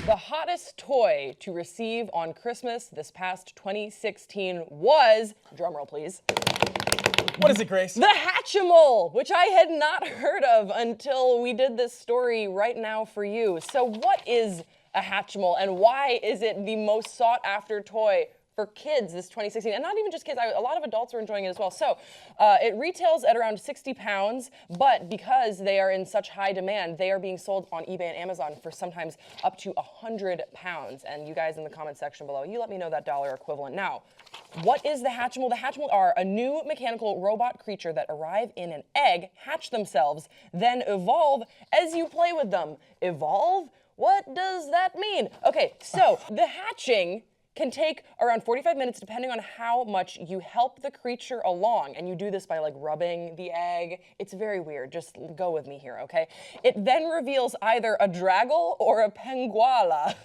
The hottest toy to receive on Christmas this past 2016 was, drumroll please, What is it, Grace? the Hatchimal, which I had not heard of until we did this story right now for you. So what is a Hatchimal and why is it the most sought after toy for kids this 2016? And not even just kids, a lot of adults are enjoying it as well. So it retails at around 60 pounds, but because they are in such high demand, they are being sold on eBay and Amazon for sometimes up to 100 pounds. And you guys in the comment section below, you let me know that dollar equivalent. Now, what is the Hatchimal? The Hatchimal are a new mechanical robot creature that arrive in an egg, hatch themselves, then evolve as you play with them. Evolve? What does that mean? Okay, so the hatching can take around 45 minutes depending on how much you help the creature along. And you do this by like rubbing the egg. It's very weird, just go with me here, okay? It then reveals either a draggle or a penguala.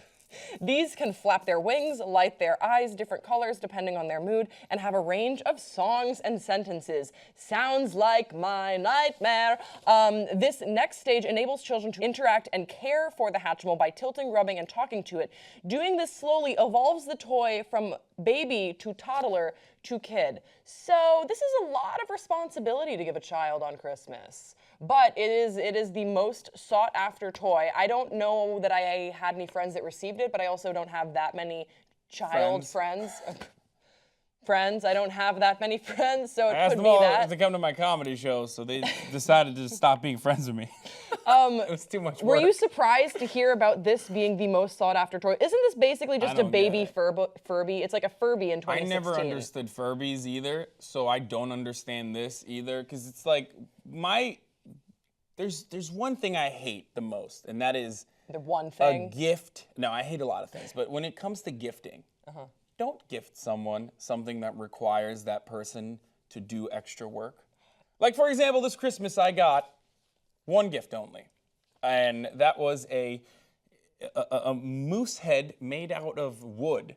These can flap their wings, light their eyes different colors depending on their mood, and have a range of songs and sentences. Sounds like my nightmare. This next stage enables children to interact and care for the Hatchimal by tilting, rubbing, and talking to it. Doing this slowly evolves the toy from baby to toddler to kid. So this is a lot of responsibility to give a child on Christmas. But it is the most sought after toy. I don't know that I had any friends that received it, but I also don't have that many child friends. Friends, I don't have that many friends, so it could be that. To come to my comedy show, so they decided to stop being friends with me. It was too much work. Were you surprised to hear about this being the most sought after toy? Isn't this basically just a baby Furby? It's like a Furby in 2016. I never understood Furbies either, so I don't understand this either, because it's like There's one thing I hate the most, and that is the one thing. A gift. No, I hate a lot of things, but when it comes to gifting, don't gift someone something that requires that person to do extra work. Like, for example, this Christmas I got one gift only, and that was a moose head made out of wood.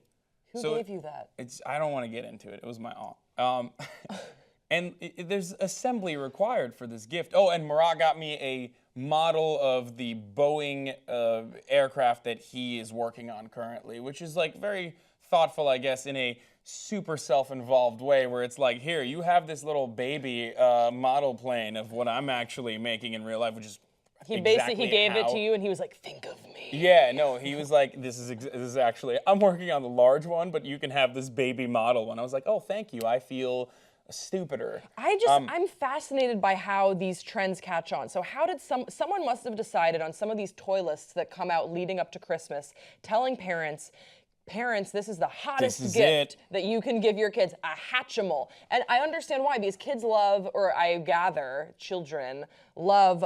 Who gave you that? I don't want to get into it. It was my aunt. And there's assembly required for this gift. Oh, and Marat got me a model of the Boeing aircraft that he is working on currently, which is like very thoughtful, I guess, in a super self-involved way where it's like, here, you have this little baby model plane of what I'm actually making in real life, which is he gave it to you and he was like, think of me. Yeah, no, he was like, this is actually, I'm working on the large one, but you can have this baby model one. I was like, oh, thank you. I feel stupider. I'm fascinated by how these trends catch on. So how did someone must have decided on some of these toy lists that come out leading up to Christmas, telling parents, this is the hottest gift that you can give your kids, a Hatchimal. And I understand why, because kids love, or I gather, children love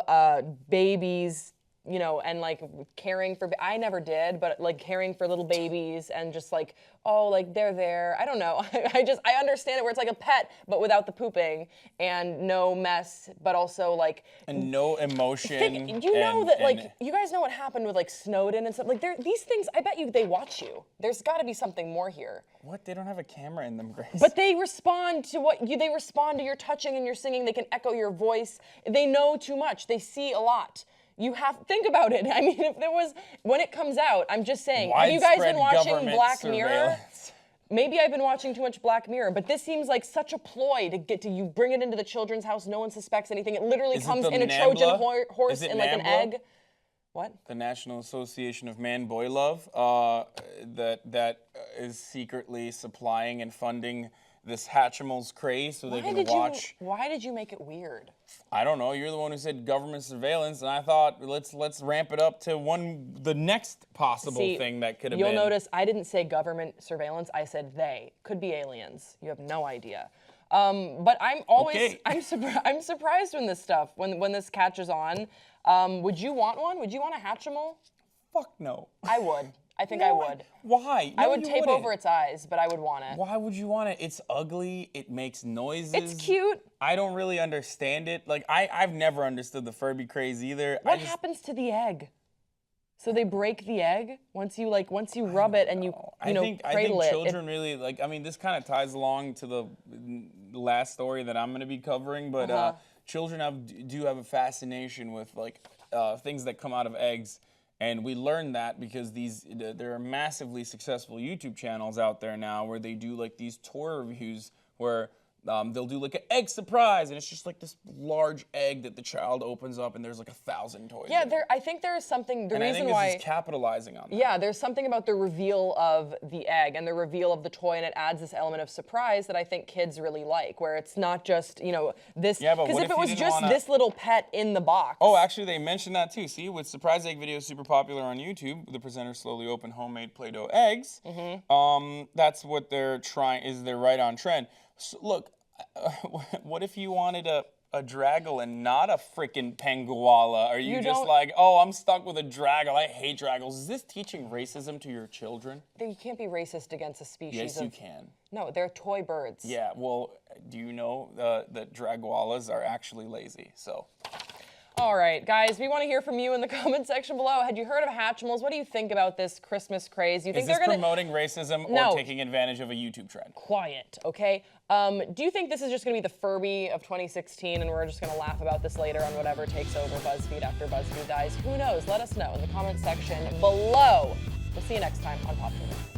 babies, you know, and like caring for, I never did, but like caring for little babies and just like, oh, like they're there. I don't know. I understand it where it's like a pet, but without the pooping and no mess, but also like. And no emotion. You guys know what happened with like Snowden and stuff. Like these things, I bet you they watch you. There's gotta be something more here. What? They don't have a camera in them, Grace. But they respond to they respond to your touching and your singing. They can echo your voice. They know too much. They see a lot. Think about it. I mean, when it comes out, I'm just saying, have you guys been watching Black Mirror? Maybe I've been watching too much Black Mirror, but this seems like such a ploy to you bring it into the children's house, no one suspects anything. It literally comes in a Trojan horse in like an egg. What? The National Association of Man-Boy Love, that is secretly supplying and funding this Hatchimal's craze so they can watch. Why did you make it weird? I don't know. You're the one who said government surveillance, and I thought let's ramp it up to the next possible thing that could have been. You'll notice I didn't say government surveillance. I said they. Could be aliens. You have no idea. But I'm always I'm surprised when this stuff when this catches on. Would you want one? Would you want a Hatchimal? Fuck no. I would. I think I would. Why? No, I would tape over its eyes, but I would want it. Why would you want it? It's ugly. It makes noises. It's cute. I don't really understand it. Like I've never understood the Furby craze either. What happens to the egg? So they break the egg once you rub it and I think children really like. I mean, this kind of ties along to the last story that I'm going to be covering, but children do have a fascination with like things that come out of eggs. And we learned that because there are massively successful YouTube channels out there now where they do like these toy reviews where they'll do like an egg surprise, and it's just like this large egg that the child opens up, and there's like 1,000 toys. Yeah, in it. I think there is something. The And I reason think why. this is capitalizing on that. Yeah, there's something about the reveal of the egg and the reveal of the toy, and it adds this element of surprise that I think kids really like, where it's not just, this. Yeah, but because what if if it you was didn't just wanna- this little pet in the box. Oh, actually, they mentioned that too. See, with surprise egg videos super popular on YouTube, the presenters slowly open homemade Play-Doh eggs. That's what they're trying. They're right on trend. So, look, what if you wanted a Draggle and not a freaking Penguala? Are you just don't- like, oh, I'm stuck with a Draggle. I hate Draggles. Is this teaching racism to your children? You can't be racist against a species Yes, of. you can. No, they're toy birds. Yeah, well, do you know that Dragwalas are actually lazy? So. All right, guys, we want to hear from you in the comment section below. Had you heard of Hatchimals? What do you think about this Christmas craze? You think Is this they're gonna promoting racism No. or taking advantage of a YouTube trend? quiet, okay? Do you think this is just gonna be the Furby of 2016 and we're just gonna laugh about this later on whatever takes over BuzzFeed after BuzzFeed dies? Who knows? Let us know in the comment section below. We'll see you next time on Pop Culture.